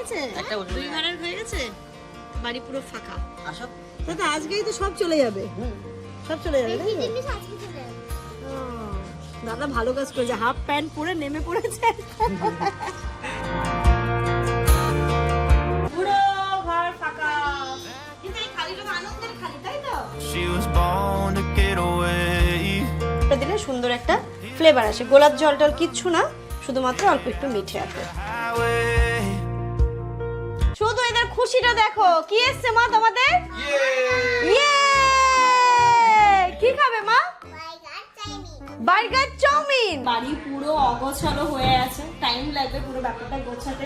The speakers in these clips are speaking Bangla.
গেছে? একটা উঠোনে 2 ঘরের হয়ে গেছে, বাড়ি পুরো ফাঁকা। আসো। দাদা আজকেই তো সব চলে যাবে, সব চলে যাবে। বেশি জিনিস আজকে চলে যাবে। দাদা ভালো কাজ করেছে, হাফ প্যান্ট পরে নেমে পড়েছে। পুরো ঘর ফাঁকা, কিন্তু এই খালিটা আনন্দের খালি, তাই তো? She was born to get away. এটা দিলে সুন্দর একটা ফ্লেভার আসে। গোলাপ জল টল কিচ্ছু না, শুধুমাত্র অল্প একটু মিঠে আছে। Highway. শুধু এদের খুশিটা দেখো। কি এসছে মা তোমাদের? ইয়ে! কি খাবে মা? Burger chowmein. বাড়ি পুরো অগোছালো হয়ে আছে, টাইম লাগবে পুরো ব্যাপারটা গোছাতে।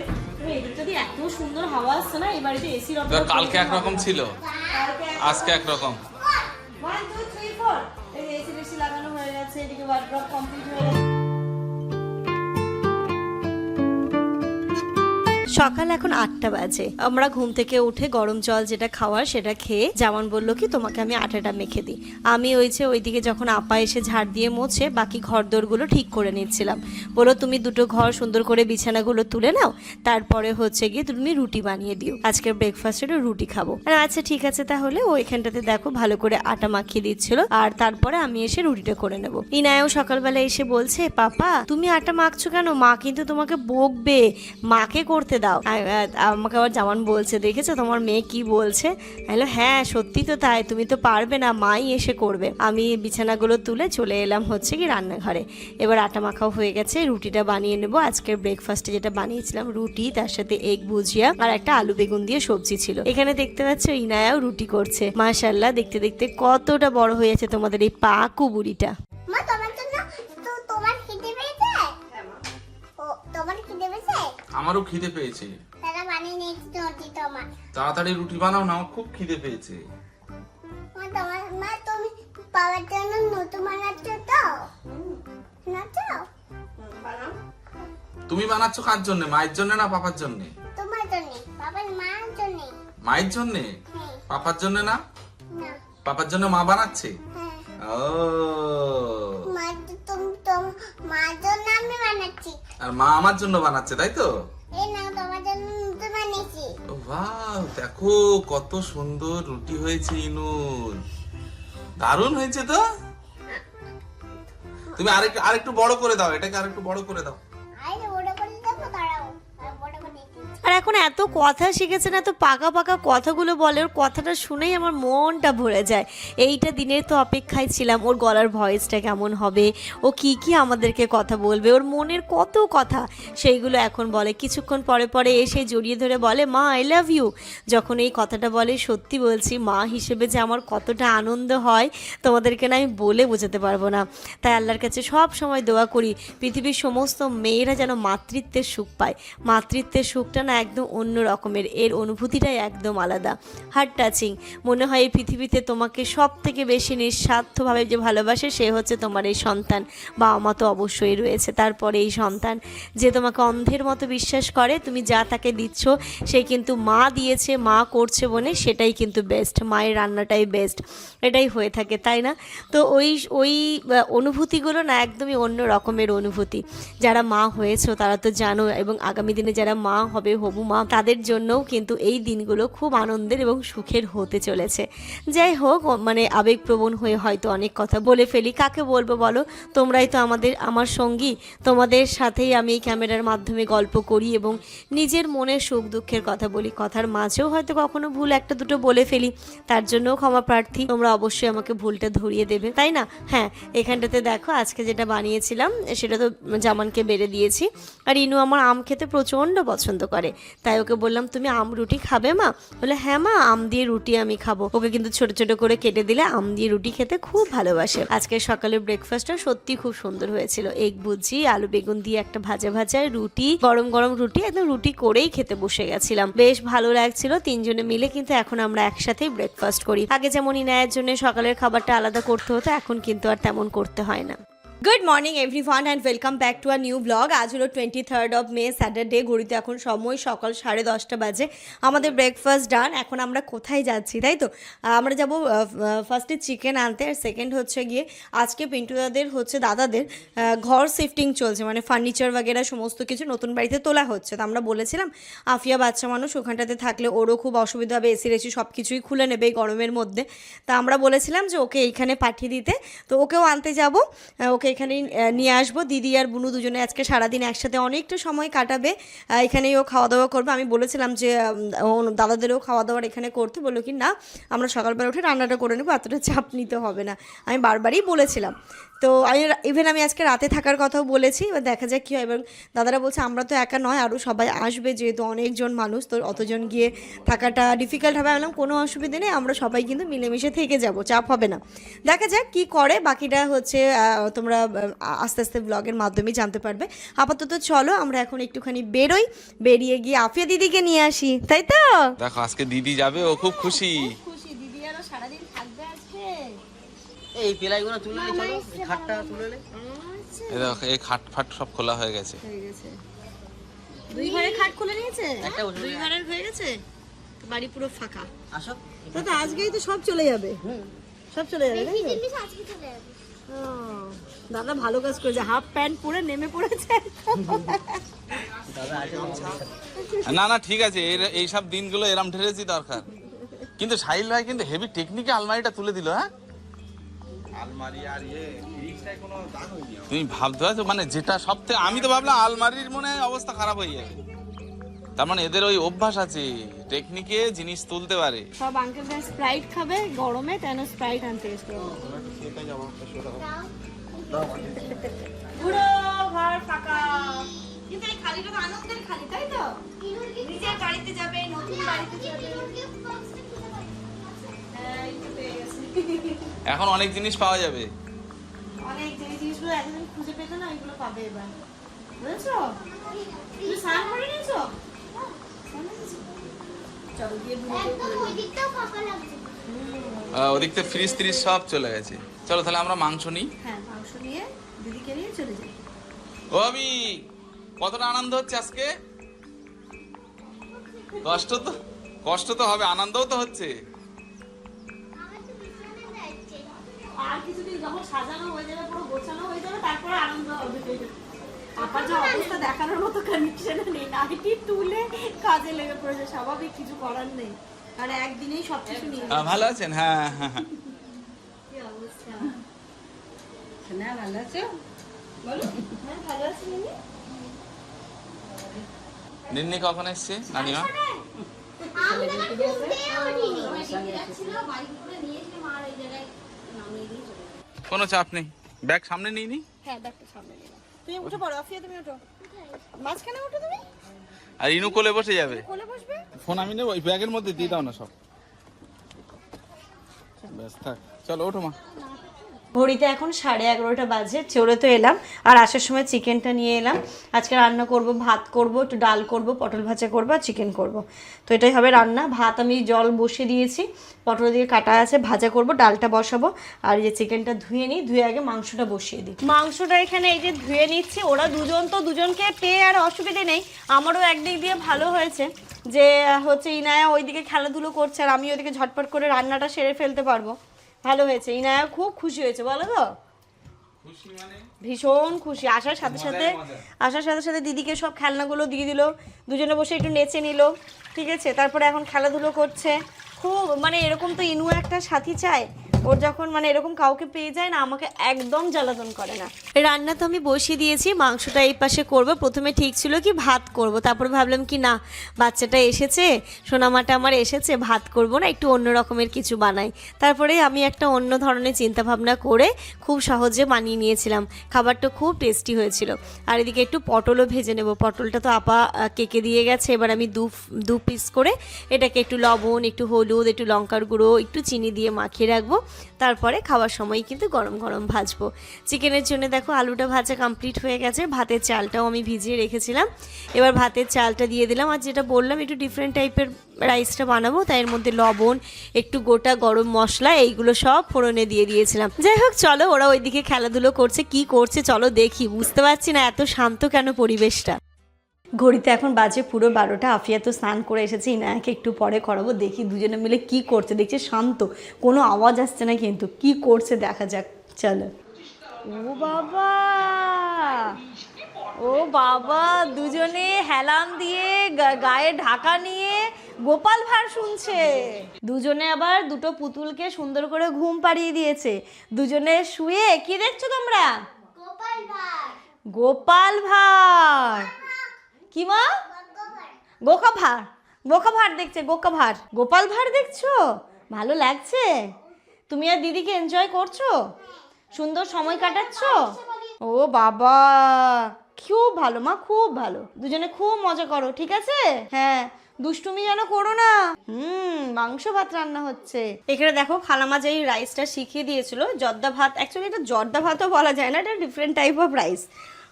এদিক যদি এত সুন্দর হাওয়া আসছে না, এই বাড়িতে এসির অপশন। কালকে একরকম ছিল, আজকে একরকম। 1 2 3 4 এই এসি বেশি লাগানো হয়ে গেছে, এদিকে ওয়ার্ড্রপ কমপ্লিট হয়ে গেছে। সকাল এখন 8টা বাজে। আমরা ঘুম থেকে উঠে গরম জল যেটা খাওয়ার সেটা খেয়ে জামান বললো কি তোমাকে আমি আটাটা মেখে দিই। আমি ওইদিকে যখন আপা এসে ঝাড় দিয়ে মোছে বাকি ঘরদোরগুলো ঠিক করে নিচ্ছিলাম। বলো তুমি দুটো ঘর সুন্দর করে বিছানাগুলো তুলে নাও, তারপরে হচ্ছে গিয়ে তুমি রুটি বানিয়ে দিও, আজকের ব্রেকফাস্টে রুটি খাবো। আচ্ছা ঠিক আছে তাহলে। ও এখানটাতে দেখো ভালো করে আটা মাখিয়ে দিচ্ছিল, আর তারপরে আমি এসে রুটিটা করে নেবো। ইনায়ও সকালবেলা এসে বলছে পাপা তুমি আটা মাখছো কেন, মা কিন্তু তোমাকে বকবে, মাকে করতে দাও। আমাকে আবার জামান বলছে দেখেছো তোমার মেয়ে কি বলছে। হ্যাঁ সত্যি তো তাই, তুমি তো পারবে না, মাই এসে করবে। আমি বিছানাগুলো তুলে চলে এলাম হচ্ছে কি রান্নাঘরে। এবার আটা মাখাও হয়ে গেছে, রুটিটা বানিয়ে নেবো। আজকের ব্রেকফাস্টে যেটা বানিয়েছিলাম রুটি, তার সাথে এগ ভুজিয়া আর একটা আলু বেগুন দিয়ে সবজি ছিল। এখানে দেখতে পাচ্ছ ইনায়াও রুটি করছে। মাশাআল্লাহ দেখতে দেখতে কতটা বড় হয়েছে তোমাদের এই পাকু বুড়িটা। মা তোমার জন্য তো তোমার খিদে পেয়েছে? ও তোমার খিদে পেয়েছে? আমারও খিদে পেয়েছে, তারা বানিয়ে নিয়েছি রুটি তোমার। তাড়াতাড়ি রুটি বানাও না, আমার খুব খিদে পেয়েছে। মা তুমি পাওয়ার জন্য নতুন বানাচ্ছ তো? বানাচ্ছ? তুমি বানাচ্ছ কার জন্য, মায়ের জন্য না পাপার জন্য? তোমার জন্য, বাবার মার জন্য। মায়ের জন্য, হ্যাঁ। পাপার জন্য না? না। পাপার জন্য মা বানাচ্ছে। হ্যাঁ। ও মা তুমি মার জন্য আমি বানাচ্ছি। আর মা আমার জন্য বানাচ্ছে, তাই তো? এই নাও তোমার জন্য নতুন বানিয়েছি। ওয়াও দেখো কত সুন্দর রুটি হয়েছে ইনুর, দারুণ হয়েছে তো। তুমি আরেকটু বড় করে দাও, এটাকে আরেকটু বড় করে দাও। আরে বড় করে দেবো, দাঁড়াও বড় করে দিচ্ছি। আর এখন এত কথা শিখেছে না, তো পাকা পাকা কথাগুলো বলে, ওর কথাটা শুনেই আমার মনটা ভরে যায়। এইটা দিনের তো অপেক্ষায় ছিলাম, ওর গলার ভয়েসটা কেমন হবে, ও কি কি আমাদেরকে কথা বলবে, ওর মনের কত কথা সেইগুলো এখন বলে। কিছুক্ষণ পরে পরে এসে জড়িয়ে ধরে বলে মা আই লাভ ইউ। যখন এই কথাটা বলে সত্যি বলছি মা হিসেবে যে আমার কতটা আনন্দ হয় তোমাদেরকে না আমি বলে বোঝাতে পারবো না। তাই আল্লাহর কাছে সব সময় দোয়া করি পৃথিবীর সমস্ত মেয়েরা যেন মাতৃত্বের সুখ পায়। মাতৃত্বের সুখটা না একদম অন্য রকমের, এর অনুভূতিটাই একদম আলাদা, হার্ট টাচিং। মনে হয় এই পৃথিবীতে তোমাকে সব থেকে বেশি নিঃস্বার্থভাবে যে ভালোবাসে সে হচ্ছে তোমার এই সন্তান। বাবা মা তো অবশ্যই রয়েছে, তারপরে এই সন্তান যে তোমাকে অন্ধের মতো বিশ্বাস করে, তুমি যা তাকে দিচ্ছ সে কিন্তু মা দিয়েছে, মা করছে বলে সেটাই কিন্তু বেস্ট, মায়ের রান্নাটাই বেস্ট, এটাই হয়ে থাকে তাই না? তো ওই অনুভূতিগুলো না একদমই অন্য রকমের অনুভূতি। যারা মা হয়েছো তারা তো জানো, এবং আগামী দিনে যারা মা হবে, হবু মা, তাদের জন্যও কিন্তু এই দিনগুলো খুব আনন্দের এবং সুখের হতে চলেছে। যাই হোক, মানে আবেগপ্রবণ হয়ে হয়তো অনেক কথা বলে ফেলি, কাকে বলবো বলো? তোমরাই তো আমার সঙ্গী, তোমাদের সাথেই আমি এই ক্যামেরার মাধ্যমে গল্প করি এবং নিজের মনের সুখ দুঃখের কথা বলি। কথার মাঝেও হয়তো কখনো ভুল একটা দুটো বলে ফেলি, তার জন্যও ক্ষমা প্রার্থী। তোমরা অবশ্যই আমাকে ভুলটা ধরিয়ে দেবে, তাই না? হ্যাঁ, এখানটাতে দেখো আজকে যেটা বানিয়েছিলাম সেটা তো জামানকে বেড়ে দিয়েছি। আর ইনু আমার আম খেতে প্রচণ্ড পছন্দ করে, তাই ওকে বললাম তুমি আম রুটি খাবে মা? বলে হ্যাঁ মা, আম দিয়ে রুটি আমি খাবো। ওকে কিন্তু ছোট ছোট করে কেটে দিলে আম দিয়ে রুটি খেতে খুব ভালোবাসে। আজকে সকালের ব্রেকফাস্টটা সত্যি খুব সুন্দর হয়েছিল। এগ ভুজি, আলু বেগুন দিয়ে একটা ভাজা রুটি, গরম গরম রুটি, একদম রুটি করেই খেতে বসে গেছিলাম, বেশ ভালো লাগছিল। তিনজনে মিলে কিন্তু এখন আমরা একসাথেই ব্রেকফাস্ট করি। আগে যেমন ইনায়ের জন্য সকালের খাবারটা আলাদা করতে হতো, এখন কিন্তু আর তেমন করতে হয় না। Good morning everyone and welcome back to a new blog. আজ হলো 23rd অফ মে, স্যাটারডে। ঘড়িতে এখন সময় সকাল 10:30 বাজে। আমাদের ব্রেকফাস্ট ডান। এখন আমরা কোথায় যাচ্ছি তাই তো? আমরা যাব ফার্স্টে চিকেন আনতে, আর সেকেন্ড হচ্ছে গিয়ে আজকে পিন্টুদাদের দাদাদের ঘর শিফটিং চলছে, মানে ফার্নিচার বাগেরা সমস্ত কিছু নতুন বাড়িতে তোলা হচ্ছে। তো আমরা বলেছিলাম আফিয়া বাচ্চা মানুষ ওখানটাতে থাকলে ওরও খুব অসুবিধা হবে, এসি রেসি সব কিছুই খুলে নেবে এই গরমের মধ্যে। তা আমরা বলেছিলাম যে ওকে এইখানে পাঠিয়ে দিতে, তো ওকেও আনতে যাব, ওকে এখানে নিয়ে আসবো। দিদি আর বুনু দুজনে আজকে সারাদিন একসাথে অনেকটা সময় কাটাবে, এখানেই ও খাওয়া দাওয়া করবে। আমি বলেছিলাম যে দাদাদেরও খাওয়া দাওয়ার এখানে করতে, বললো কি না আমরা সকালবেলা উঠে রান্নাটা করে নেবো, এতটা চাপ নিতে হবে না। আমি বারবারই বলেছিলাম। তো আমি আজকে রাতে থাকার কথাও বলেছি, এবার দেখা যাক কী হয়। এবং দাদারা বলছে আমরা তো একা নয়, আরও সবাই আসবে, যেহেতু অনেকজন মানুষ, তো অতজন গিয়ে থাকাটা ডিফিকাল্ট হবে। আমি বললাম কোনো অসুবিধা নেই, আমরা সবাই কিন্তু মিলেমিশে থেকে যাব, চাপ হবে না। দেখা যাক কী করে, বাকিটা তোমরা আস্তে আস্তে ব্লগের মাধ্যমেই জানতে পারবে। আপাতত চলো আমরা এখন একটুখানি বেরিয়ে গিয়ে আফিয়া দিদিকে নিয়ে আসি, তাই তো? দেখো আজকে দিদি যাবে, ও খুব খুশি। দিদি আরও সারাদিন থাকবে আজকে। এই পেলাইগুলো তুলে নে, চলো এই খাটটা তুলে নে। এই দেখো এই খাট ফাট সব খোলা হয়ে গেছে। দুই ঘরের খাট খুলে নিয়েছে, একটা বসে দুই ঘরের হয়ে গেছে, তো বাড়ি পুরো ফাঁকা। আসো। তো আজকেই তো সব চলে যাবে, সব চলে যাবে তাই তো? জিনিস আজকে চলে যাবে। ও, দাদা ভালো কাজ করেছে, হাফ প্যান্ট পরে নেমে পড়েছে। না না ঠিক আছে, এইসব দিনগুলো এরম ঠেলেছি দরকার। কিন্তু সাহিল ভাই কিন্তু হেভি টেকনিকে আলমারিটা তুলে দিল। হ্যাঁ তুমি ভাবতে পারছো, মানে যেটা সবথেকে, আমি তো ভাবলাম আলমারির মনে হয় অবস্থা খারাপ হয়ে যাবে, তার মানে এদের ওই অভ্যাস আছে, টেকনিকে জিনিস তুলতে পারে। সব আঙ্কেলরা স্প্রাইট খাবে গরমে, কেন স্প্রাইট আনতে এসে পুরো ঘর ফাঁকা। কিন্তু এই খালিটা তো আনন্দের খালি, তাই তো? নিজের বাড়িতে যাবে, নতুন বাড়িতে যাবে। এখন অনেক জিনিস পাওয়া যাবে, অনেক জিনিসগুলো একদিন খুঁজে পেতে না, এগুলো পাবে এবার, বুঝেছো? তুমি স্নান করে নিয়েছো? চলো গিয়ে একদম ওই দিকটাও ফাঁকা লাগছে। ওদিক থেকে ফ্রিজ ট্রিজ সব চলে গেছে। চলো তাহলে আমরা মাংস নিই। হ্যাঁ, মাংস নিয়ে দিদিকে নিয়ে চলে যাই। ও আমি কতটা আনন্দ হচ্ছে আজকে। কষ্ট তো হবে, আনন্দও তো হচ্ছে। আমার তো বিছানা যাচ্ছে। আর কিছুদিন যখন সাজানো হয়ে যাবে, পুরো গোছানো হয়ে যাবে, তারপরে আনন্দ হবে। আপার যে অবস্থা দেখানোর মতো কন্ডিশনে নেই, নাইটি তুলে কাজে লেগে পড়েছে, স্বাভাবিক, কিছু করার নেই। আর একদিনেই সবকিছু নিয়ে ভালো আছেন? হ্যাঁ হ্যাঁ হ্যাঁ। কি অবস্থা। না ভালো আছো? বলো। হ্যাঁ ভালো আছি নিনি। নিন্নি কখন এসছে নানিমা? আমি তো বুঝতেও পারিনি। কোনো চাপ নেই, ব্যাগ সামনে নিয়ে নি। হ্যাঁ ব্যাগটা সামনে নিলাম। তুমি উঠে পড়ো, আফিয়া তুমি ওঠো, মাঝখানে ওঠো তুমি, আর ইনু কোলে বসে যাবে। কোলে বসবে। ফোন আমি নেবো, ওই ব্যাগের মধ্যে দিয়ে দাও না সব। ব্যাস থাক, চলো ওঠো মা। ঘড়িতে এখন 11:30 বাজে, চলে তো এলাম। আর আসার সময় চিকেনটা নিয়ে এলাম। আজকে রান্না করব, ভাত করব, একটু ডাল করব, পটল ভাজা করব, আর চিকেন করব। তো এটাই হবে রান্না। ভাত আমি জল বসিয়ে দিয়েছি, পটল দিয়ে কাটা আছে, ভাজা করব, ডালটা বসাবো। আর এই যে চিকেনটা ধুয়ে নিই, ধুয়ে আগে মাংসটা বসিয়ে দিই। মাংসটা এখানে এই যে ধুয়ে নিচ্ছি। ওরা দুজনকে পেয়ে আর অসুবিধে নেই। আমারও একদিক দিয়ে ভালো হয়েছে যে ইনায়া ওইদিকে খেলাধুলো করছে, আর আমি ওইদিকে ঝটপট করে রান্নাটা সেরে ফেলতে পারবো। ভালো হয়েছে, ইনায়া খুব খুশি হয়েছে, বলো তো? ভীষণ খুশি। আসার সাথে সাথে দিদিকে সব খেলনাগুলো দিয়ে দিল, দুজনে বসে একটু নেচে নিল, ঠিক আছে। তারপরে এখন খেলাধুলো করছে খুব, মানে এরকম তো ইনু একটা সাথী চায়। ওর যখন এরকম কাউকে পেয়ে যায় না, আমাকে একদম জ্বালাতন করে না। রান্না তো আমি বসিয়ে দিয়েছি, মাংসটা এই পাশে করবো। প্রথমে ঠিক ছিল কি ভাত করব, তারপর ভাবলাম কি না, বাচ্চাটা এসেছে, সোনামাটা আমার এসেছে, ভাত করব না, একটু অন্য রকমের কিছু বানাই। তারপরে আমি একটা অন্য ধরনের চিন্তাভাবনা করে খুব সহজে বানিয়ে নিয়েছিলাম। খাবারটা খুব টেস্টি হয়েছিল। আর এদিকে একটু পটলও ভেজে নেব। পটলটা তো আপা কেকে দিয়ে গেছে, এবার আমি দু পিস করে এটাকে একটু লবণ, একটু হলুদ, একটু লঙ্কার গুঁড়ো, একটু চিনি দিয়ে মাখিয়ে রাখবো। তারপরে খাওয়ার সময় কিন্তু গরম গরম ভাজবো। চিকেনের জন্য দেখো আলুটা ভাজা কমপ্লিট হয়ে গেছে, ভাতের চালটাও আমি ভিজিয়ে রেখেছিলাম। এবার ভাতের চালটা দিয়ে দিলাম, আর যেটা বললাম একটু ডিফারেন্ট টাইপের রাইসটা বানাবো, তাই এর মধ্যে লবণ, একটু গোটা গরম মশলা এইগুলো সব ফোড়নে দিয়ে দিয়েছিলাম। যাই হোক চলো, ওরা ওইদিকে খেলাধুলো করছে, কি করছে চলো দেখি। বুঝতে পারছি না এত শান্ত কেন পরিবেশটা। ঘড়িতে এখন বাজে পুরো 12টা। আফিয়া তো স্নান করে এসেছে, ইনায়াকে একটু পরে করাবো। দেখি দুজনে মিলে কি করছে, দেখছি শান্ত, কোনো আওয়াজ আসছে না, কিন্তু কি করছে দেখা যাক। চলো। ও বাবা, ও বাবা, দুজনে হেলাম দিয়ে গায়ে ঢাকা নিয়ে গোপাল ভাঁড় শুনছে। দুজনে আবার দুটো পুতুলকে সুন্দর করে ঘুম পাড়িয়ে দিয়েছে। দুজনে শুয়ে কি দেখছো তোমরা? গোপাল ভাঁড়। গোপাল ভাঁড়। কি মা? গোকা ভাঁড়। গোকা ভাঁড় দেখছে, গোকা ভাঁড়। গোপাল ভাঁড় দেখছো? ভালো লাগছে? তুমি আর দিদিকে এনজয় করছো? সুন্দর সময় কাটাচ্ছ? ও বাবা, খুব ভালো মা, খুব ভালো। দুজনে খুব মজা করো, ঠিক আছে? হ্যাঁ, দুষ্টুমি যেন করো না। মাংস ভাত রান্না হচ্ছে এখানে। দেখো খালামা যেই রাইসটা শিখিয়ে দিয়েছিল, জর্দা ভাত। অ্যাকচুয়ালি এটা জর্দা ভাতও বলা যায় না, এটা ডিফারেন্ট টাইপ অফ রাইস।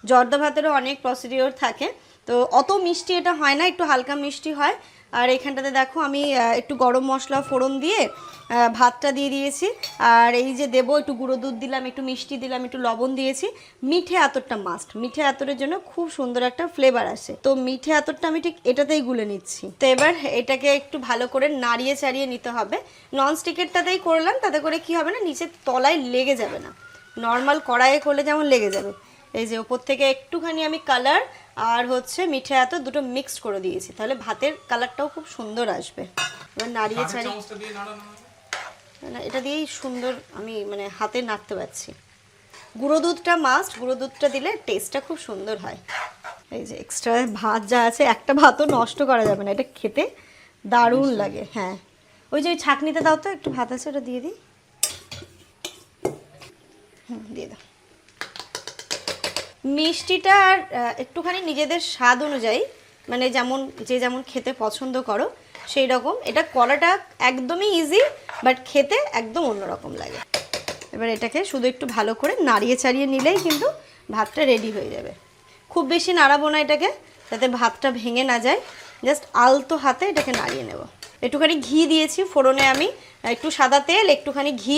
জর্দা ভাতেরও অনেক প্রসিডিওর থাকে, তো অত মিষ্টি এটা হয় না, একটু হালকা মিষ্টি হয়। আর এখানটাতে দেখো আমি একটু গরম মশলা ফোড়ন দিয়ে ভাতটা দিয়ে দিয়েছি। আর এই যে দেবো, একটু গুঁড়ো দুধ দিলাম, একটু মিষ্টি দিলাম, একটু লবণ দিয়েছি। মিঠে আতরটা মাস্ট, মিঠে আতরের জন্য খুব সুন্দর একটা ফ্লেভার আসে। তো মিঠে আতরটা আমি ঠিক এটাতেই গুলে নিচ্ছি। তো এবার এটাকে একটু ভালো করে নাড়িয়ে চাড়িয়ে নিতে হবে। ননস্টিকেরটাতেই করলাম, তাতে করে কি হবে না, নিচের তলায় লেগে যাবে না। নর্মাল কড়াইয়ে করলে যেমন লেগে যাবে। এই যে ওপর থেকে একটুখানি আমি কালার আর হচ্ছে মিঠে আতর দুটো মিক্সড করে দিয়েছি, তাহলে ভাতের কালারটাও খুব সুন্দর আসবে। এবার নাড়িয়ে ছাড়িয়ে এটা দিয়েই সুন্দর আমি মানে হাতে নাড়তে পারছি। গুঁড়ো দুধটা মাস্ট, গুঁড়ো দুধটা দিলে টেস্টটা খুব সুন্দর হয়। এই যে এক্সট্রা ভাত যা আছে, একটা ভাতও নষ্ট করা যাবে না, এটা খেতে দারুণ লাগে। হ্যাঁ, ওই যে ওই ছাঁকনিতে দাও তো, একটু ভাত আছে ওটা দিয়ে দিই। দিয়ে দাও। মিষ্টিটা আর একটুখানি নিজেদের স্বাদ অনুযায়ী, মানে যেমন যে যেমন খেতে পছন্দ করো সেই রকম। এটা করাটা একদমই ইজি, বাট খেতে একদম অন্যরকম লাগে। এবার এটাকে শুধু একটু ভালো করে নাড়িয়ে চাড়িয়ে নিলেই কিন্তু ভাতটা রেডি হয়ে যাবে। খুব বেশি নাড়াবো না এটাকে, যাতে ভাতটা ভেঙে না যায়। জাস্ট আলতো হাতে এটাকে নাড়িয়ে নেব। একটুখানি ঘি দিয়েছি ফোড়নে আমি, একটু সাদা তেল, একটুখানি ঘি,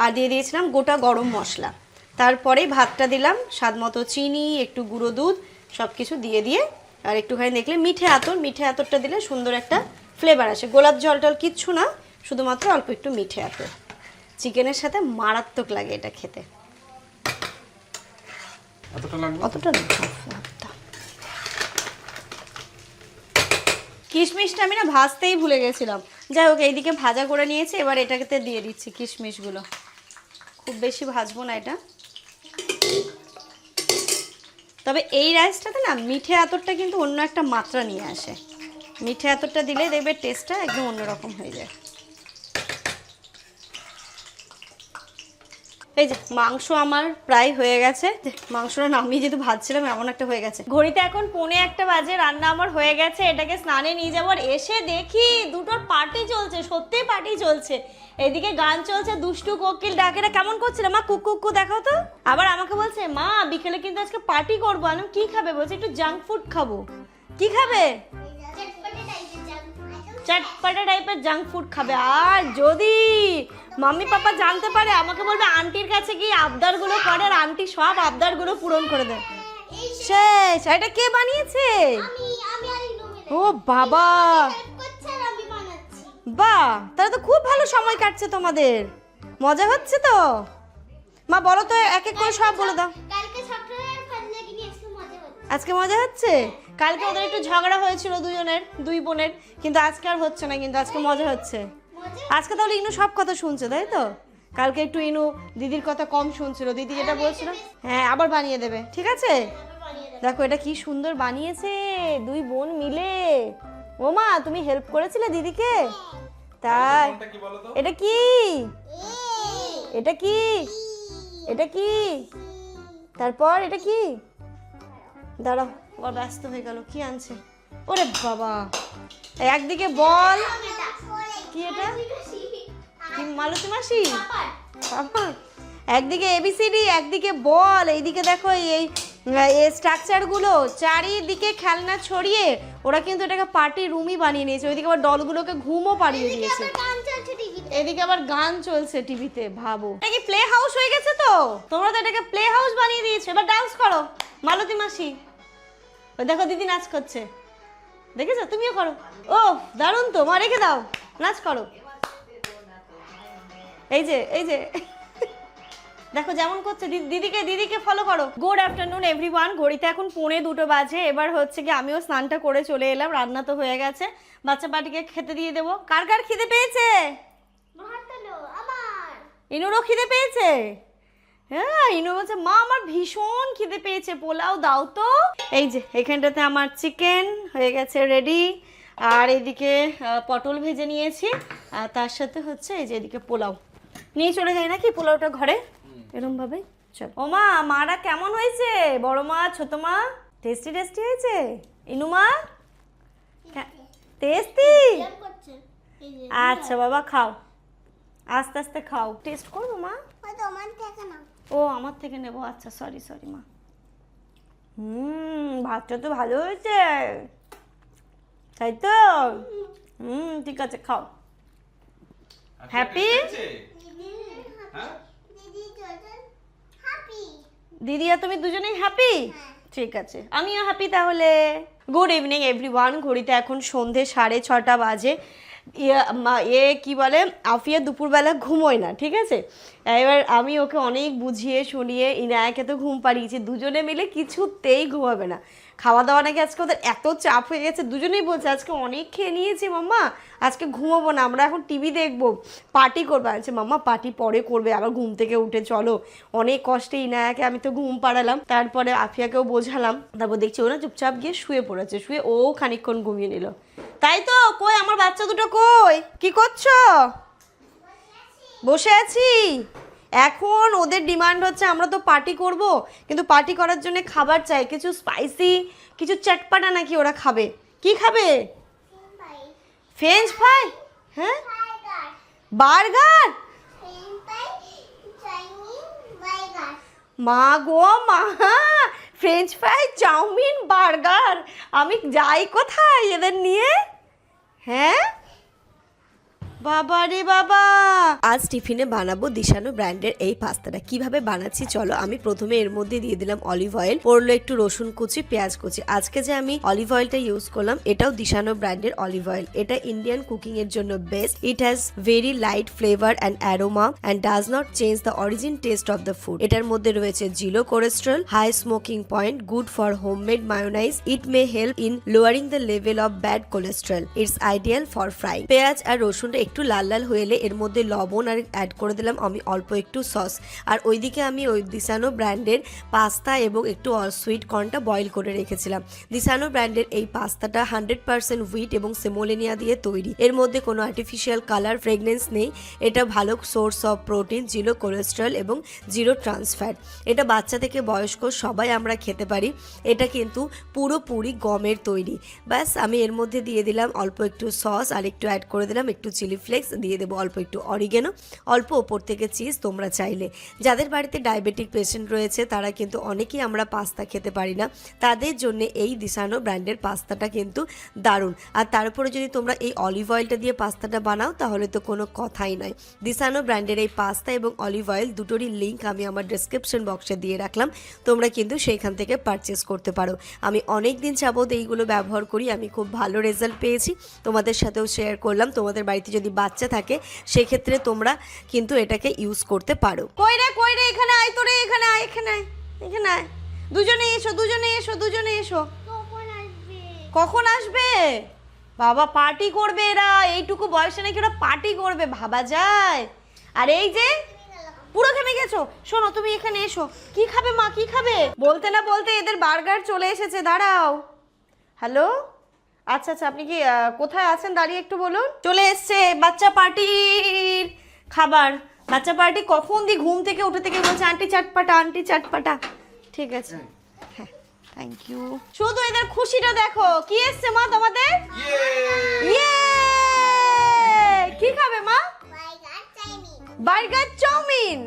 আর দিয়ে দিয়েছিলাম গোটা গরম মশলা। তারপরে ভাতটা দিলাম, স্বাদ মতো চিনি, একটু গুঁড়ো দুধ, সব কিছু দিয়ে আর একটুখানি দেখলে মিঠে আতর, মিঠে আতরটা দিলে সুন্দর একটা ফ্লেভার আসে। গোলাপ জল টল কিচ্ছু না, শুধুমাত্র অল্প একটু মিঠে আতর। চিকেনের সাথে মারাত্মক লাগে এটা খেতে। অতটা না। কিশমিশটা আমি না ভাজতেই ভুলে গেছিলাম। যাই হোক, এইদিকে ভাজা করে নিয়েছি, এবার এটাকে দিয়ে দিচ্ছি কিশমিশগুলো। খুব বেশি ভাজবো না এটা। তবে এই রাইসটাতে না মিঠে আতরটা কিন্তু অন্য একটা মাত্রা নিয়ে আসে। মিঠে আতরটা দিলে দেখবে টেস্টটা একদম অন্যরকম হয়ে যায়। এই যে মাংস আমার প্রায় হয়ে গেছে। মাংসটা নামিয়ে যেহেতু ভাজছিলাম এমন একটা হয়ে গেছে। ঘড়িতে এখন 1:45 বাজে, রান্না আমার হয়ে গেছে। এটাকে স্নানে নিয়ে যাবো। আর এসে দেখি দুটোর পার্টি চলছে, সত্যিই পার্টি চলছে। এদিকে গান চলছে, দুষ্টু কোকিল ডাকে। না কেমন করছিল মা, কুকু দেখাও তো। আবার আমাকে বলছে মা বিকেলে কিন্তু আজকে পার্টি করবো। আমি কি খাবে বলছে, একটু জাঙ্ক ফুড খাবো। কি খাবে? চটপটা টাইপের জাঙ্ক ফুড খাবে। আর যদি মাম্মি পাপা জানতে পারে, আমাকে বলবে আন্টির কাছে গিয়ে আবদারগুলো করে, আর আন্টি সব আবদারগুলো পূরণ করে দেয়। শেষ। এটা কে বানিয়েছে? ও বাবা, বাহ, তাহলে তো খুব ভালো সময় কাটছে তোমাদের, মজা হচ্ছে তো। মা বলো তো, এক এক করে সব বলে দাও। আজকে মজা হচ্ছে। কালকে ওদের একটু ঝগড়া হয়েছিল দুজনের, দুই বোনের, কিন্তু আজকে আর হচ্ছে না, কিন্তু আজকে মজা হচ্ছে। আজকে তাহলে ইনু সব কথা শুনছে, তাই তো? কালকে একটু ইনু দিদির কথা কম শুনছিল, দিদি যেটা বলছিল হ্যাঁ আবার বানিয়ে দেবে, ঠিক আছে? দেখো এটা কি সুন্দর বানিয়েছে দুই বোন মিলে। ও মা, তুমি হেল্প করেছিলে দিদিকে? তাই? এটা কি? এটা কি? এটা কি? তারপর এটা কি? দাঁড়াও, আবার ব্যস্ত হয়ে গেল। কি আনছে? ওরে বাবা, একদিকে বল। কি এটা? কি মালতী মাসি? আমার একদিকে এবিসিডি, একদিকে বল, এইদিকে দেখো এই স্ট্রাকচারগুলো, চারিদিকে খেলনা ছড়িয়ে ওরা কিন্তু এটাকে পার্টি রুমই বানিয়ে নিয়েছে। ওইদিকে আবার ডলগুলোকে ঘুমও পাড়িয়ে দিয়েছে, গান চলছে টিভিতে। এদিকে আবার গান চলছে টিভিতে। ভাবো, এটা কি প্লে হাউস হয়ে গেছে? তো তোমরা তো এটাকে প্লে হাউস বানিয়ে দিয়েছো। এবার ডান্স করো মালতী মাসি। ওই দেখো দিদি নাচ করছে, দেখেছো? তুমিও করো। ও দারুণ তো, মা রেখে দাও, নাচ করো। এই যে এই যে দেখো যেমন করছে, দিদিকে ফলো করো। Good afternoon everyone. ঘড়িতে এখন 1:45 বাজে। এবার হচ্ছে কি আমিও স্নানটা করে চলে এলাম, রান্না তো হয়ে গেছে, বাচ্চা পাটিকে খেতে দিয়ে দেবো। কার কার খিদে পেয়েছে? আমার ইনুরও খিদে পেয়েছে। হ্যাঁ, ইনু বলছে মা আমার ভীষণ খিদে পেয়েছে, পোলাও দাও তো। এই যে এখানটাতে আমার চিকেন হয়ে গেছে রেডি, আর এদিকে পটল ভেজে নিয়েছি, আর তার সাথে হচ্ছে এই যে এদিকে পোলাও নিয়ে চলে যাই নাকি পোলাওটা ঘরে এরকম ভাবে। চল ও মা, মারা কেমন হয়েছে? বড় মা, ছোট মা, টেস্টি টেস্টি হয়েছে? ইনু মা টেস্টি? করছে এই যে আচ্ছা বাবা খাও, আস্তে আস্তে খাও। টেস্ট করবো মা? ওই তোমার থেকে না। ও আমার থেকে নেবো, আচ্ছা সরি মা। ভাতটা তো ভালো হয়েছে, তাই তো? ঠিক আছে খাও। হ্যাপি? দিদি দুজন হ্যাপি। দিদি আর তুমি দুজনেই হ্যাপি? ঠিক আছে, আমিও হ্যাপি তাহলে। Good evening everyone. ঘড়িতে এখন সন্ধে 6:30 বাজে। কি বলে, আফিয়া দুপুরবেলা ঘুমোয় না, ঠিক আছে? এবার আমি ওকে অনেক বুঝিয়ে শুনিয়ে ইনায়াকে তো ঘুম পাড়িয়েছি, দুজনে মিলে কিছুতেই ঘুমাবে না। খাওয়া দাওয়া নাকি আজকে ওদের এত চাপ হয়ে গেছে, দুজনেই বলছে আজকে অনেক খেয়ে নিয়েছি মাম্মা, আজকে ঘুমাবো না, আমরা এখন টিভি দেখবো, পার্টি করবো। আছে মাম্মা পার্টি পরে করবে, আবার ঘুম থেকে উঠে চলো। অনেক কষ্টে ইনায়াকে আমি তো ঘুম পাড়ালাম, তারপরে আফিয়াকেও বোঝালাম, তারপর দেখছি ওরা চুপচাপ গিয়ে শুয়ে পড়েছে, শুয়ে ও খানিকক্ষণ ঘুমিয়ে নিল। তাই তো? কই আমার বাচ্চা দুটো কই? কি করছো? বসে আছি। এখন ওদের ডিমান্ড হচ্ছে আমরা তো পার্টি করব, কিন্তু পার্টি করার জন্য খাবার চাই, কিছু স্পাইসি, কিছু চটপাটা নাকি ওরা খাবে। কি খাবে? French fry? হ্যাঁ, বার্গার? মা গো মা, ফ্রেঞ্চ ফ্রাই, চাউমিন, বার্গার, আমি যাই কোথায় এদের নিয়ে? হ্যাঁ বাবা রে বাবা। আজ টিফিনে বানাবো দিশানো ব্র্যান্ডের এই পাস্তাটা। কিভাবে বানাচ্ছি চলো। আমি প্রথমে এর মধ্যে দিয়ে দিলাম অলিভ অয়েল, পড়লো একটু রসুন কুচি, পেঁয়াজ কুচি। আজকে যে আমি অলিভ অয়েলটা ইউজ করলাম এটাও দিশানো ব্র্যান্ডের অলিভ অয়েল। এটা ইন্ডিয়ান কুকিং এর জন্য best. It has very light flavour and aroma and does not change the origin taste of the food. এটার মধ্যে রয়েছে zero cholesterol, high smoking point, good for homemade mayonnaise. It may help in lowering the level of bad cholesterol. It's ideal for fry. পেঁয়াজ আর রসুনটা একটু লাল লাল হয়ে এলে এর মধ্যে লবণ আর অ্যাড করে দিলাম আমি অল্প একটু সস। আর ওইদিকে আমি ওই দিশানো ব্র্যান্ডের পাস্তা এবং একটু সুইট কর্নটা বয়েল করে রেখেছিলাম। দিশানো ব্র্যান্ডের এই পাস্তাটা 100% হুইট এবং সেমোলেনিয়া দিয়ে তৈরি। এর মধ্যে কোনো আর্টিফিশিয়াল কালার, ফ্রেগনেন্স নেই। এটা ভালো source of protein, zero cholesterol এবং জিরো ট্রান্স ফ্যাট। এটা বাচ্চা থেকে বয়স্ক সবাই আমরা খেতে পারি। এটা কিন্তু পুরোপুরি গমের তৈরি। ব্যাস আমি এর মধ্যে দিয়ে দিলাম অল্প একটু সস, আর একটু অ্যাড করে দিলাম একটু চিলি ফ্লেক্স, দিয়ে দেবো অল্প একটু অরিগেনো, অল্প ওপর থেকে চিজ। তোমরা চাইলে যাদের বাড়িতে ডায়াবেটিক পেশেন্ট রয়েছে তারা কিন্তু অনেকেই আমরা পাস্তা খেতে পারি না, তাদের জন্য এই দিশানো ব্র্যান্ডের পাস্তাটা কিন্তু দারুণ। আর তারপরে যদি তোমরা এই অলিভ অয়েলটা দিয়ে পাস্তাটা বানাও তাহলে তো কোনো কথাই নয়। দিশানো ব্র্যান্ডের এই পাস্তা এবং অলিভ অয়েল দুটোরই লিঙ্ক আমি আমার ডেসক্রিপশন বক্সে দিয়ে রাখলাম, তোমরা কিন্তু সেইখান থেকে পারচেস করতে পারো। আমি অনেক দিন যাবত এইগুলো ব্যবহার করি, আমি খুব ভালো রেজাল্ট পেয়েছি, তোমাদের সাথেও শেয়ার করলাম। তোমাদের বাড়িতে যদি বাচ্চা থাকে সেক্ষেত্রে তোমরা কিন্তু এটাকে ইউজ করতে পারো। কই রে এখানে আয়, তোরে এখানে আয়, এখানে আয়, দুজনে এসো। কখন আসবে? বাবা পার্টি করবে এরা, এইটুকু বয়সে নাকি ওরা পার্টি করবে, ভাবা যায়। আর এই যে পুরো ঘেমে গেছো, শোনো তুমি এখানে এসো। কি খাবে মা, কি খাবে? বলতে না বলতে এদের বার্গার চলে এসেছে, দাঁড়াও। হ্যালো, আচ্ছা আপনি কি কোথায় আছেন দাঁড়িয়ে একটু বলুন। চলে এসছে বাচ্চা পার্টির খাবার। বাচ্চা পার্টি কখন দিয়ে ঘুম থেকে উঠে থেকে বলছে আন্টি চাটপাটা। ঠিক আছে, হ্যাঁ থ্যাংক ইউ। শুধু এদের খুশিটা দেখো। কি এসছে মা তোমাদের? ইয়ে, কি খাবে মা? Burger chowmein.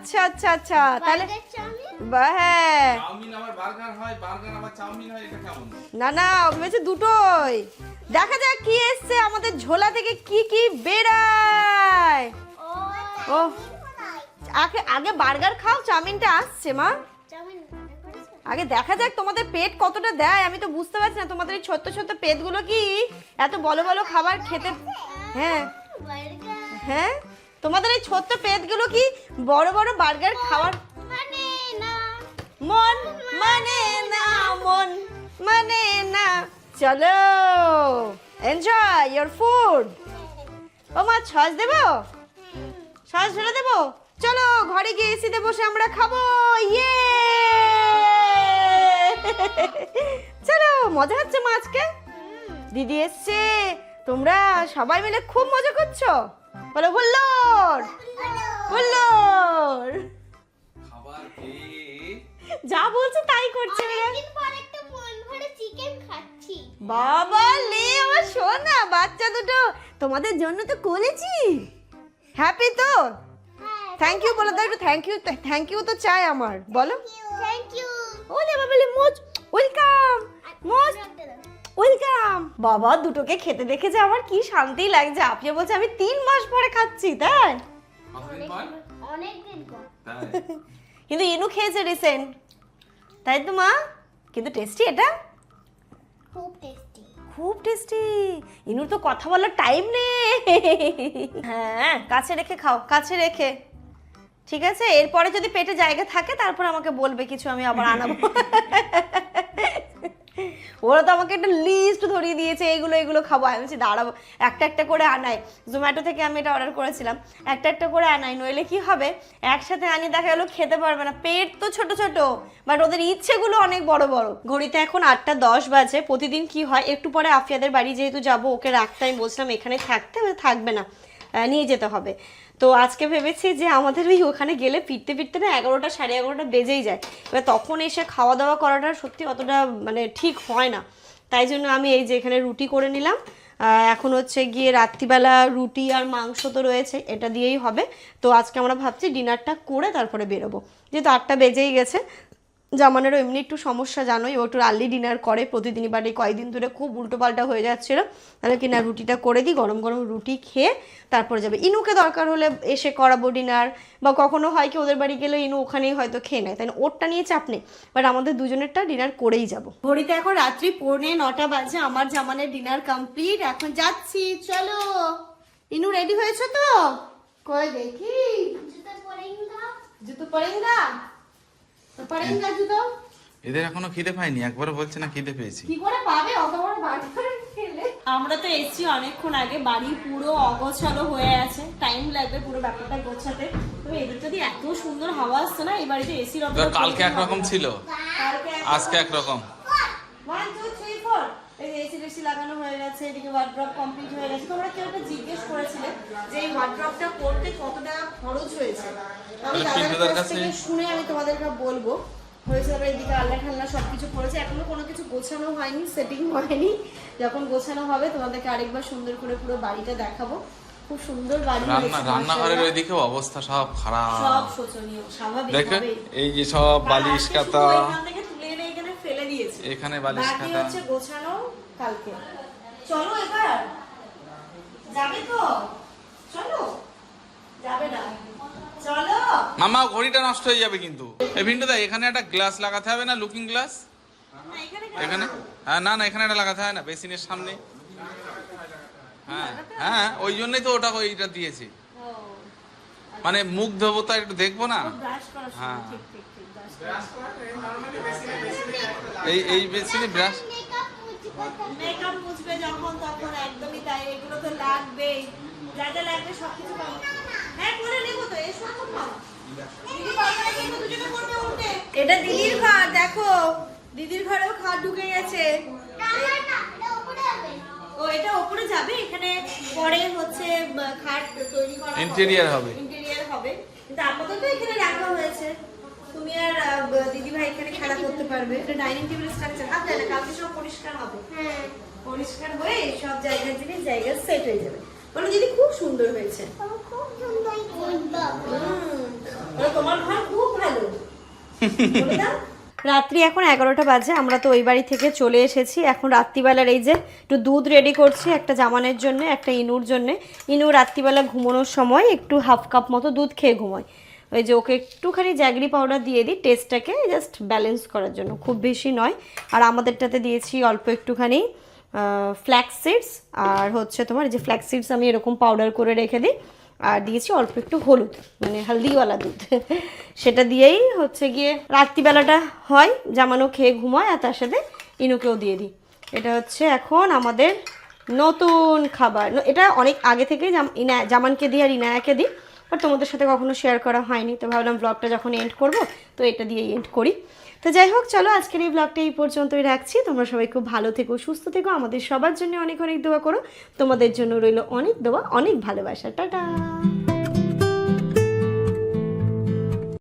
আচ্ছা আচ্ছা আচ্ছা, তাহলে বার্গার চাউমিন হ্যাঁ চাউমিন আবার বার্গার হয়, বার্গার আবার চাউমিন হয়, এটা কেমন? না না ভেবেছে দুটোই। দেখা যাক কি এসছে আমাদের ঝোলা থেকে, কি কি বেরায়। ও আগে আগে বার্গার খাও, চাউমিনটা আসছে মা। চাউমিন করেছো? আগে দেখা যাক তোমাদের পেট কতটা দেয়। আমি তো বুঝতে পারছি না তোমাদের এই ছোট্ট ছোট্ট পেটগুলো কি এত বড় বড় খাবার খেতে। হ্যাঁ বার্গার হ্যাঁ, তোমাদের এই ছোট্ট পেটগুলো কি বড় বড় বার্গার খাওয়ার মানে না। মন মানে না, মন মানে না। চলো এনজয় ইয়োর ফুড। ও মা সস দেবো, সস ঢেলে দেবো। চলো ঘরে গিয়ে এসিতে বসে আমরা খাবো। ইয়ে চলো, মজা হচ্ছে মা আজকে। দিদি এসছে, তোমরা সবাই মিলে খুব মজা করছো। বলো হুল্লোড় হুল্লোড়। খাবার খেয়ে যা বলছে তাই করছে মেয়েরা। অনেকদিন পর একটা মন ভরে চিকেন খাচ্ছি। বাবা লে আমার সোনা বাচ্চা দুটো, তোমাদের জন্য তো করেছি। হ্যাপি তো? হ্যাঁ, থ্যাংক ইউ বলে দাও একটু। থ্যাংক ইউ তো চাই আমার, বলো। Thank you. ওলে বাবা লে মোজ ওয়েলকাম, মোজ ওয়েলকাম। বাবা দুটোকে খেতে দেখে যে আমার কি শান্তি লাগছে। আপনি বলছে আমি 3 মাস পরে খাচ্ছি, তাই? অনেকদিন পর। তাই? কিন্তু ইনু খেয়েছে রিসেন্ট, তাই তো মা? কিন্তু টেস্টি এটা, খুব টেস্টি। খুব টেস্টি। ইনুর তো কথা বলার টাইম নেই। হ্যাঁ কাছে রেখে খাও, কাছে রেখে। ঠিক আছে, এরপরে যদি পেটে জায়গা থাকে তারপর আমাকে বলবে কিছু, আমি আবার আনাবো। ওরা তো আমাকে একটা লিস্ট ধরিয়ে দিয়েছে, এগুলো এগুলো খাবো। আমি বলছি দাঁড়াবো, একটা একটা করে আনাই। জোম্যাটো থেকে আমি এটা অর্ডার করেছিলাম, একটা একটা করে আনাই, নইলে কি হবে একসাথে আনি দেখা গেলো খেতে পারবে না। পেট তো ছোট ছোট, বাট ওদের ইচ্ছেগুলো অনেক বড় বড়। ঘড়িতে এখন 8:10 বাজে। প্রতিদিন কি হয়, একটু পরে আফিয়াদের বাড়ি যেহেতু যাব, ওকে রাখতে আমি বলছিলাম এখানে থাকতে, থাকবে না, নিয়ে যেতে হবে। তো আজকে ভেবেছি যে আমাদের ওই ওখানে গেলে ফিরতে ফিরতে না 11টা 11:30 বেজেই যায়। এবার তখন এসে খাওয়া দাওয়া করাটা সত্যি অতটা মানে ঠিক হয় না। তাই জন্য আমি এই যে এখানে রুটি করে নিলাম। এখন হচ্ছে গিয়ে রাত্রিবেলা রুটি আর মাংস তো রয়েছে, এটা দিয়েই হবে। তো আজকে আমরা ভাবছি ডিনারটা করে তারপরে বেরোবো, যেহেতু 8টা বেজেই গেছে। জামানেরও এমনি একটু সমস্যা, জানোই ও একটু আর্লি ডিনার করে প্রতিদিনই, বাট এই কয়েকদিন ধরে খুব উল্টোপাল্টা হয়ে যাচ্ছিলো। তাহলে কি না রুটিটা করে দিই, গরম গরম রুটি খেয়ে তারপরে যাবে। ইনুকে দরকার হলে এসে করাবো ডিনার, বা কখনো হয় কি ওদের বাড়ি গেলে ইনু ওখানেই হয়তো খেয়ে নেয়, তাই না, ওরটা নিয়ে চাপ নেই। বাট আমাদের দুজনেরটা ডিনার করেই যাব। ঘড়িতে এখন রাত্রি 9:45 বাজে। আমার জামানের ডিনার কমপ্লিট, এখন যাচ্ছি। চলো ইনু রেডি হয়েছো তো? কই দেখি জুতো পরেঙ্গা। জুতো পরেঙ্গা, পরেঙ্গা জুতো। এদের এখনো খিদে পাইনি, একবারও বলছে না খিদে পেয়েছি। কি করে পাবে অত বড় বার্গার খেলে? আমরা তো এসেছি অনেকক্ষণ আগে, বাড়ি পুরো অগোছালো হয়ে আছে, টাইম লাগবে পুরো ব্যাপারটা গোছাতে। তবে এদের যদি এত সুন্দর হাওয়া আসছে না, এই বাড়িতে এসির অবস্থা কালকে একরকম ছিল, আজকে একরকম। 1 2 3 4 এই এসি রেসি লাগানো হয়ে গেছে, এদিকে ওয়ার্ড্রপ কমপ্লিট হয়ে গেছে। তোমরা কেউ একটা জিজ্ঞেস করেছিলে যে এই ওয়ার্ড্রপটা করতে কত টাকা খরচ হয়েছে। আমি দাদার কাছ থেকে শুনে আমি তোমাদেরকে বলবো। হয়েছে আবার এদিকে আল্লাহ ঠাল্লা সবকিছু করেছে, এখনো কোনো কিছু গোছানো হয়নি, সেটিং হয়নি। যখন গোছানো হবে তোমাদেরকে আরেকবার সুন্দর করে পুরো বাড়িটা দেখাবো। খুব সুন্দর বাড়ি হয়েছে। রান্নাঘরের ওইদিকেও অবস্থা সব খারাপ, সব শোচনীয়, স্বাভাবিক দেখেন ভাবে। এই যে সব বালিশ কাতা, এখান থেকে তুলে এনে এখানে ফেলে দিয়েছে। এখানে বালিশ বাকি কাতা। হচ্ছে গোছানো কালকে। চলো এবার যাবে তো? চলো, যাবে না? চলো মামা ঘড়িটা নষ্ট হয়ে যাবে কিন্তু। এই ভিন্ডো দা এখানে একটা গ্লাস লাগাতে হবে না, লুকিং গ্লাস এখানে। হ্যাঁ না না এখানে একটা লাগাতে হয় না, বেসিনের সামনে। হ্যাঁ হ্যাঁ ওই জন্যই তো ওটা ওইটা দিয়েছি, মানে মুখ ধোবো তো একটু দেখবো না। হ্যাঁ এই বেসিনে ব্রাশ মেকআপ মুছবে যখন তখন, একদমই তাই। এগুলো তো লাগবেই, যা যা লাগবে সবকিছু পাবো। হ্যাঁ করে নেবো তো, এসো মামা। দিদি পারবে না কিন্তু দুজনে করবে উল্টে। এটা দিদির ঘর, দেখো দিদির ঘরেও খাট ঢুকে গেছে। ও এটা উপরে যাবে, এখানে পরে হচ্ছে খাট তৈরি করা হবে, ইন্টেরিয়ার হবে। ইন্টেরিয়ার হবে। কিন্তু আপাতত এখানে রাখা হয়েছে, তুমি আর দিদি ভাই এখানে খেলা করতে পারবে। এটা ডাইনিং টেবিল স্ট্রাকচার আছে না, কালকে সব পরিষ্কার হবে। হ্যাঁ পরিষ্কার হয়ে সব জায়গার জিনিস জায়গা সেট হয়ে যাবে। বলো দিদি খুব সুন্দর হয়েছে। খুব সুন্দর। তোমার ঘর খুব ভালো বলে দাও। রাত্রি এখন 11টা বাজে, আমরা তো ওই বাড়ি থেকে চলে এসেছি। এখন রাত্রিবেলার এই যে একটু দুধ রেডি করছি, একটা জামানের জন্য, একটা ইনুর জন্য। ইনু রাত্রিবেলা ঘুমানোর সময় একটু হাফ কাপ মতো দুধ খেয়ে ঘুমোয়। ওই যে ওকে একটুখানি জ্যাগরি পাউডার দিয়ে দিই টেস্টটাকে জাস্ট ব্যালেন্স করার জন্য, খুব বেশি নয়। আর আমাদেরটাতে দিয়েছি অল্প একটুখানি ফ্ল্যাক্স সিডস, আর হচ্ছে তোমার যে ফ্ল্যাক্স সিডস আমি এরকম পাউডার করে রেখে দিই, আর দিয়েছি অল্প একটু হলুদ, মানে হলদিওয়ালা দুধ। সেটা দিয়েই হচ্ছে গিয়ে রাত্রিবেলাটা হয়, জামানো খেয়ে ঘুমায়, আর তার সাথে ইনুকেও দিয়ে দিই। এটা হচ্ছে এখন আমাদের নতুন খাবার। এটা অনেক আগে থেকেই জামানকে দিই আর ইনায়াকে দিই, বাট তোমাদের সাথে কখনো শেয়ার করা হয়নি, তো ভাবলাম ব্লগটা যখন এন্ড করব তো এটা দিয়েই এন্ড করি। তো যাই হোক, চলো আজকের এই ব্লগটা এই পর্যন্তই রাখছি। তোমরা সবাই খুব ভালো থেকো, সুস্থ থেকো, আমাদের সবার জন্য অনেক অনেক দোয়া করো। তোমাদের জন্য রইল অনেক দোয়া, অনেক ভালোবাসা। টাটা।